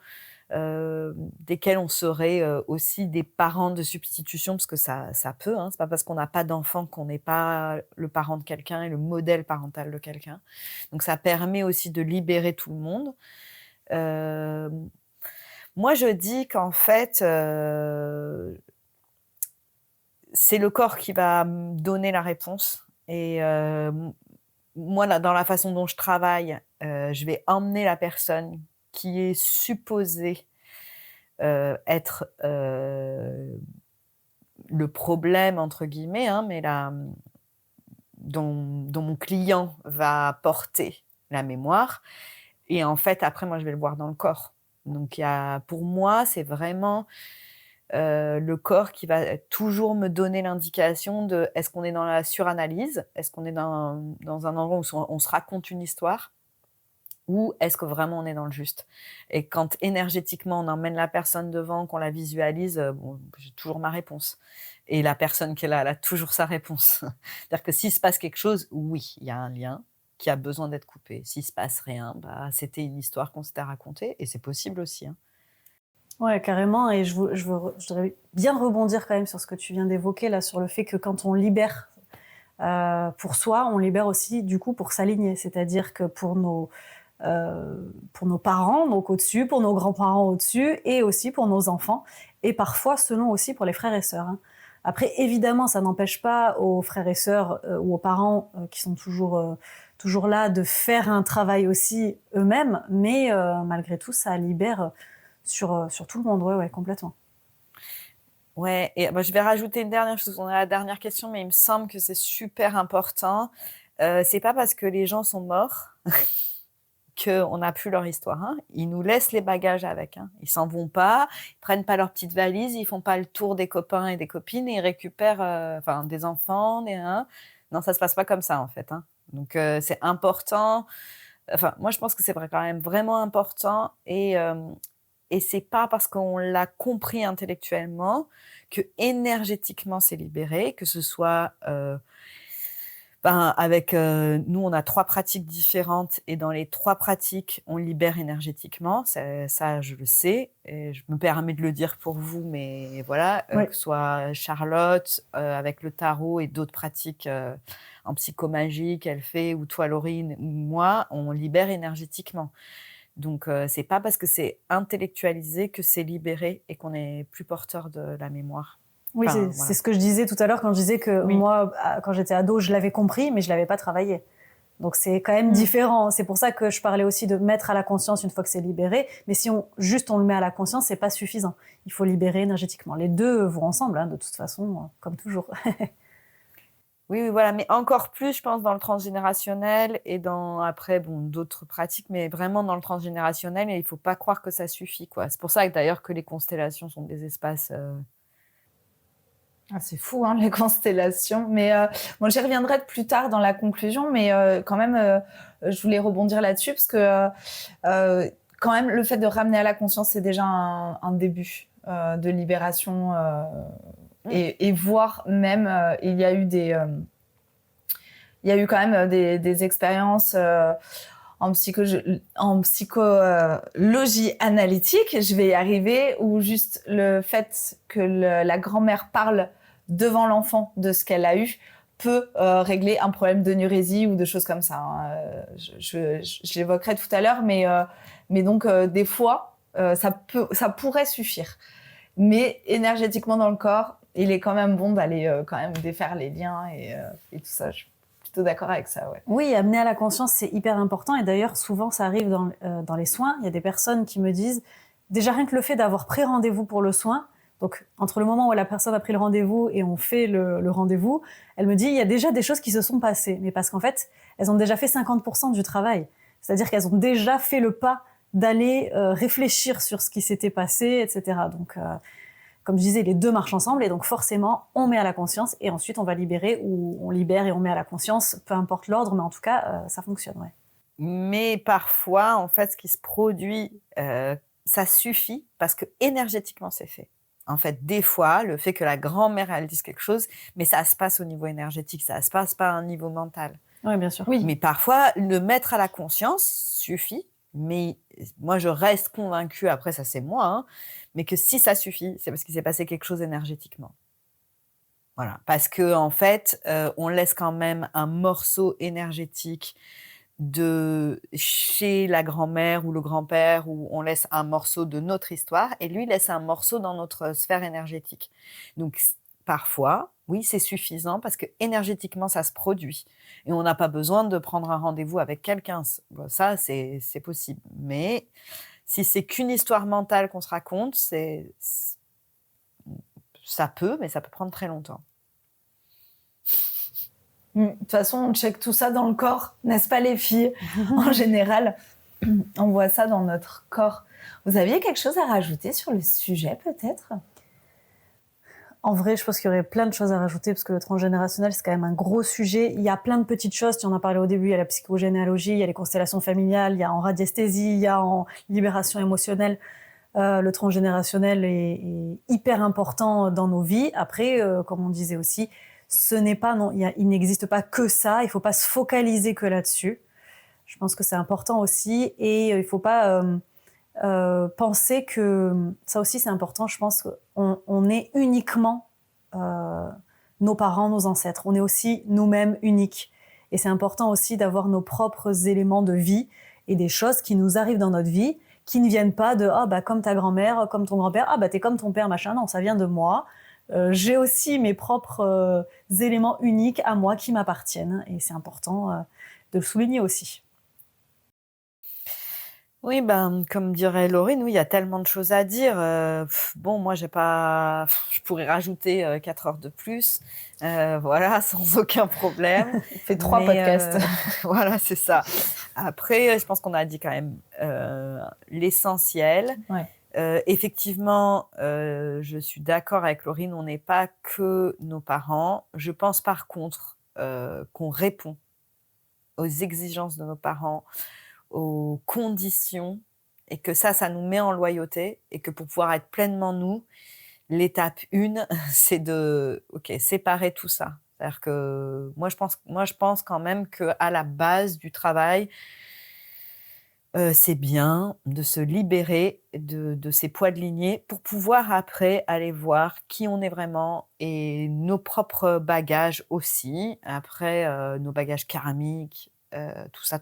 desquels on serait aussi des parents de substitution, parce que ça peut, hein. C'est pas parce qu'on n'a pas d'enfant qu'on n'est pas le parent de quelqu'un et le modèle parental de quelqu'un. Donc ça permet aussi de libérer tout le monde. Moi, je dis qu'en fait, c'est le corps qui va me donner la réponse et moi, là, dans la façon dont je travaille, je vais emmener la personne qui est supposée, être, «le problème» entre guillemets, hein, mais dont mon client va porter la mémoire et en fait, après moi, je vais le voir dans le corps. Donc pour moi, c'est vraiment, le corps qui va toujours me donner l'indication de est-ce qu'on est dans la suranalyse? Est-ce qu'on est dans un endroit où on se raconte une histoire? Ou est-ce que vraiment on est dans le juste? Et quand énergétiquement on emmène la personne devant, qu'on la visualise, bon, j'ai toujours ma réponse. Et la personne qui est là, elle a toujours sa réponse. C'est-à-dire que s'il se passe quelque chose, oui, il y a un lien qui a besoin d'être coupé. S'il se passe rien, bah, c'était une histoire qu'on s'était racontée et c'est possible aussi, hein. Ouais, carrément. Et je voudrais bien rebondir quand même sur ce que tu viens d'évoquer là, sur le fait que quand on libère pour soi, on libère aussi du coup pour s'aligner. C'est-à-dire que pour nos parents, donc au-dessus, pour nos grands-parents au-dessus, et aussi pour nos enfants, et parfois selon aussi pour les frères et sœurs, hein. Après, évidemment, ça n'empêche pas aux frères et sœurs ou aux parents qui sont toujours là de faire un travail aussi eux-mêmes, mais malgré tout, ça libère sur tout le monde, ouais, complètement. Ouais et bah, je vais rajouter une dernière chose, on est à la dernière question, mais il me semble que c'est super important. C'est pas parce que les gens sont morts qu'on n'a plus leur histoire, hein. Ils nous laissent les bagages avec, hein. Ils s'en vont pas, ils prennent pas leurs petites valises, ils font pas le tour des copains et des copines et ils récupèrent, enfin des enfants, des non, ça se passe pas comme ça, en fait, hein. Donc c'est important, enfin, moi, je pense que c'est vrai quand même vraiment important et c'est pas parce qu'on l'a compris intellectuellement que énergétiquement c'est libéré, que ce soit, ben, avec, nous, on a 3 pratiques différentes et dans les 3 pratiques, on libère énergétiquement. Ça, je le sais et je me permets de le dire pour vous, mais voilà, Oui. que ce soit Charlotte, avec le tarot et d'autres pratiques, en psychomagie qu'elle fait ou toi, Laurine, ou moi, on libère énergétiquement. Donc c'est pas parce que c'est intellectualisé que c'est libéré et qu'on n'est plus porteur de la mémoire. Oui, Enfin, c'est voilà. ce que je disais tout à l'heure quand je disais que Oui. moi, quand j'étais ado, je l'avais compris, mais je l'avais pas travaillé. Donc c'est quand même Mmh. différent. C'est pour ça que je parlais aussi de mettre à la conscience une fois que c'est libéré. Mais si on le met à la conscience, c'est pas suffisant. Il faut libérer énergétiquement. Les deux vont ensemble, hein, de toute façon, comme toujours. Oui, oui, voilà, mais encore plus, je pense, dans le transgénérationnel et dans après, bon, d'autres pratiques, mais vraiment dans le transgénérationnel et il faut pas croire que ça suffit, quoi. C'est pour ça que d'ailleurs que les constellations sont des espaces, Ah, c'est fou, hein, les constellations. Mais bon, j'y reviendrai plus tard dans la conclusion, mais quand même, je voulais rebondir là-dessus parce que quand même, le fait de ramener à la conscience, c'est déjà un début de libération et voire même, il y a eu quand même des expériences en psychologie analytique, je vais y arriver, où juste le fait que la grand-mère parle devant l'enfant de ce qu'elle a eu peut régler un problème de nurésie ou de choses comme ça, hein. Je l'évoquerai tout à l'heure, mais donc des fois, ça pourrait suffire. Mais énergétiquement dans le corps, il est quand même bon d'aller quand même défaire les liens et tout ça. Je suis plutôt d'accord avec ça, ouais. Oui, amener à la conscience, c'est hyper important. Et d'ailleurs, souvent, ça arrive dans les soins. Il y a des personnes qui me disent, déjà rien que le fait d'avoir pris rendez-vous pour le soin, donc entre le moment où la personne a pris le rendez-vous et on fait le rendez-vous, elle me dit, il y a déjà des choses qui se sont passées. Mais parce qu'en fait, elles ont déjà fait 50% du travail. C'est-à-dire qu'elles ont déjà fait le pas d'aller réfléchir sur ce qui s'était passé, etc. Donc, comme je disais, les deux marchent ensemble et donc forcément, on met à la conscience et ensuite on va libérer ou on libère et on met à la conscience, peu importe l'ordre, mais en tout cas, ça fonctionne, ouais. mais parfois, en fait, ce qui se produit, ça suffit parce que énergétiquement c'est fait. En fait, des fois, le fait que la grand-mère, elle dise quelque chose, mais ça se passe au niveau énergétique, ça se passe pas à un niveau mental. Oui, bien sûr. Oui. Mais parfois, le mettre à la conscience suffit Mais moi, je reste convaincue, après ça c'est moi, hein, mais que si ça suffit, c'est parce qu'il s'est passé quelque chose énergétiquement. Voilà, parce qu'en fait, on laisse quand même un morceau énergétique de chez la grand-mère ou le grand-père, où on laisse un morceau de notre histoire et lui laisse un morceau dans notre sphère énergétique. Donc parfois, oui, c'est suffisant parce que énergétiquement ça se produit et on n'a pas besoin de prendre un rendez-vous avec quelqu'un. Bon, ça, c'est possible. Mais si c'est qu'une histoire mentale qu'on se raconte, ça peut, mais ça peut prendre très longtemps. De toute façon, on check tout ça dans le corps, n'est-ce pas les filles? En général, on voit ça dans notre corps. Vous aviez quelque chose à rajouter sur le sujet, peut-être? En vrai, je pense qu'il y aurait plein de choses à rajouter parce que le transgénérationnel, c'est quand même un gros sujet. Il y a plein de petites choses, tu en as parlé au début, il y a la psychogénéalogie, il y a les constellations familiales, il y a en radiesthésie, il y a en libération émotionnelle. Le transgénérationnel est hyper important dans nos vies. Après, comme on disait aussi, ce n'est pas, non, il n'existe pas que ça, il ne faut pas se focaliser que là-dessus. Je pense que c'est important aussi et il ne faut pas penser que, ça aussi c'est important, je pense qu'on est uniquement nos parents, nos ancêtres, on est aussi nous-mêmes uniques. Et c'est important aussi d'avoir nos propres éléments de vie et des choses qui nous arrivent dans notre vie qui ne viennent pas de « Ah, bah, comme ta grand-mère, comme ton grand-père, ah, bah, t'es comme ton père, machin ». Non, ça vient de moi. J'ai aussi mes propres éléments uniques à moi qui m'appartiennent. Et c'est important de le souligner aussi. Oui, ben, comme dirait Laurine, oui, il y a tellement de choses à dire. Bon, moi, je pourrais rajouter 4 heures de plus, voilà, sans aucun problème. On fait 3 podcasts. Voilà, c'est ça. Après, je pense qu'on a dit quand même l'essentiel. Ouais. Effectivement, je suis d'accord avec Laurine, on n'est pas que nos parents. Je pense par contre qu'on répond aux exigences de nos parents, aux conditions, et que ça nous met en loyauté, et que pour pouvoir être pleinement nous, l'étape 1, c'est de séparer tout ça. C'est-à-dire que moi je pense quand même qu'à la base du travail, c'est bien de se libérer de ces poids de lignée pour pouvoir après aller voir qui on est vraiment et nos propres bagages aussi. Après, nos bagages karmiques, tout ça.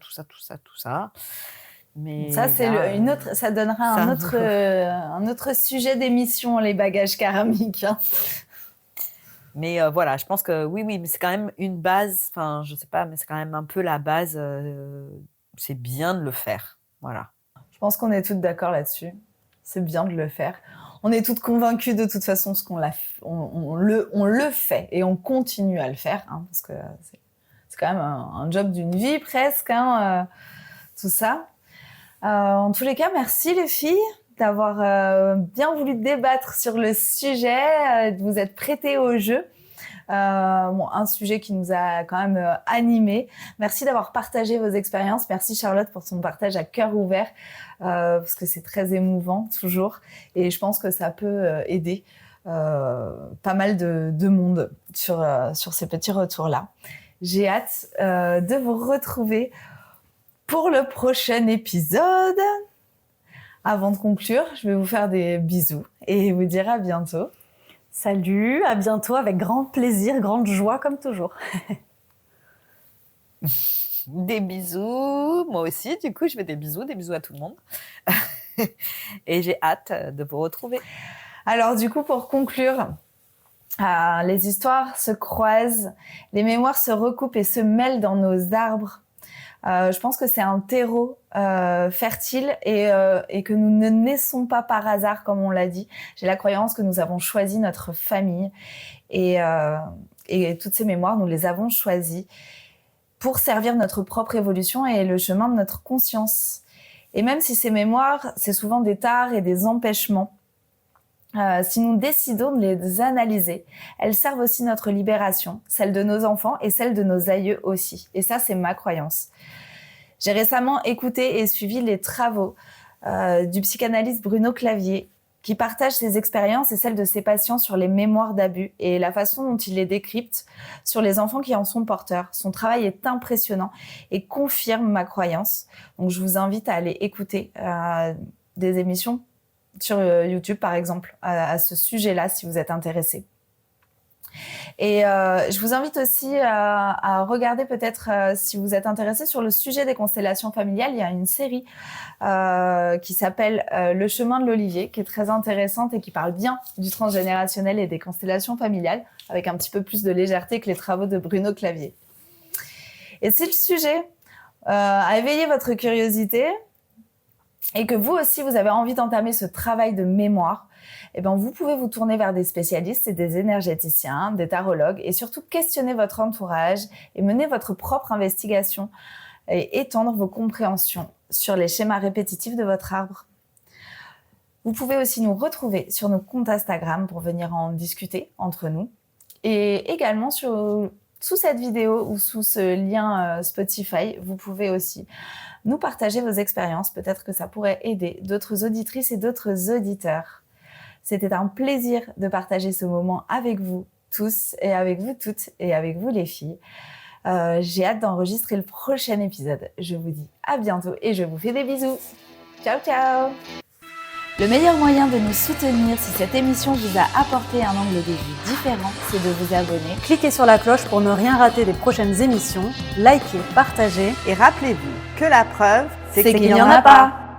Mais ça, c'est là, ça donnera un autre sujet d'émission, les bagages karmiques. Hein. Mais voilà, je pense que oui, mais c'est quand même une base, enfin, je sais pas, mais c'est quand même un peu la base, c'est bien de le faire. Voilà. Je pense qu'on est toutes d'accord là-dessus. C'est bien de le faire. On est toutes convaincues de toute façon on le fait et on continue à le faire, hein, parce que c'est quand même un job d'une vie presque, hein, tout ça. En tous les cas, merci les filles d'avoir bien voulu débattre sur le sujet, de vous être prêtées au jeu. Un sujet qui nous a quand même animés. Merci d'avoir partagé vos expériences. Merci Charlotte pour ton partage à cœur ouvert, parce que c'est très émouvant toujours. Et je pense que ça peut aider pas mal de monde sur ces petits retours-là. J'ai hâte de vous retrouver pour le prochain épisode. Avant de conclure, je vais vous faire des bisous et vous dire à bientôt. Salut, à bientôt, avec grand plaisir, grande joie comme toujours. Des bisous, moi aussi, du coup, je fais des bisous à tout le monde. Et j'ai hâte de vous retrouver. Alors du coup, pour conclure, les histoires se croisent, les mémoires se recoupent et se mêlent dans nos arbres. Je pense que c'est un terreau fertile et que nous ne naissons pas par hasard, comme on l'a dit. J'ai la croyance que nous avons choisi notre famille et toutes ces mémoires, nous les avons choisies pour servir notre propre évolution et le chemin de notre conscience. Et même si ces mémoires, c'est souvent des tares et des empêchements, si nous décidons de les analyser, elles servent aussi notre libération, celle de nos enfants et celle de nos aïeux aussi. Et ça, c'est ma croyance. J'ai récemment écouté et suivi les travaux du psychanalyste Bruno Clavier qui partage ses expériences et celles de ses patients sur les mémoires d'abus et la façon dont il les décrypte sur les enfants qui en sont porteurs. Son travail est impressionnant et confirme ma croyance. Donc, je vous invite à aller écouter des émissions sur YouTube, par exemple, à ce sujet-là, si vous êtes intéressé. Et je vous invite aussi à regarder peut-être, si vous êtes intéressé sur le sujet des constellations familiales, il y a une série qui s'appelle Le chemin de l'Olivier, qui est très intéressante et qui parle bien du transgénérationnel et des constellations familiales, avec un petit peu plus de légèreté que les travaux de Bruno Clavier. Et si le sujet a éveillé votre curiosité et que vous aussi, vous avez envie d'entamer ce travail de mémoire, eh bien, vous pouvez vous tourner vers des spécialistes et des énergéticiens, des tarologues et surtout questionner votre entourage et mener votre propre investigation et étendre vos compréhensions sur les schémas répétitifs de votre arbre. Vous pouvez aussi nous retrouver sur nos comptes Instagram pour venir en discuter entre nous et également sous cette vidéo ou sous ce lien Spotify, vous pouvez aussi nous partager vos expériences. Peut-être que ça pourrait aider d'autres auditrices et d'autres auditeurs. C'était un plaisir de partager ce moment avec vous tous et avec vous toutes et avec vous les filles. J'ai hâte d'enregistrer le prochain épisode. Je vous dis à bientôt et je vous fais des bisous. Ciao, ciao! Le meilleur moyen de nous soutenir si cette émission vous a apporté un angle de vue différent, c'est de vous abonner. Cliquez sur la cloche pour ne rien rater des prochaines émissions. Likez, partagez. Et rappelez-vous que la preuve, C'est qu'il n'y en a pas.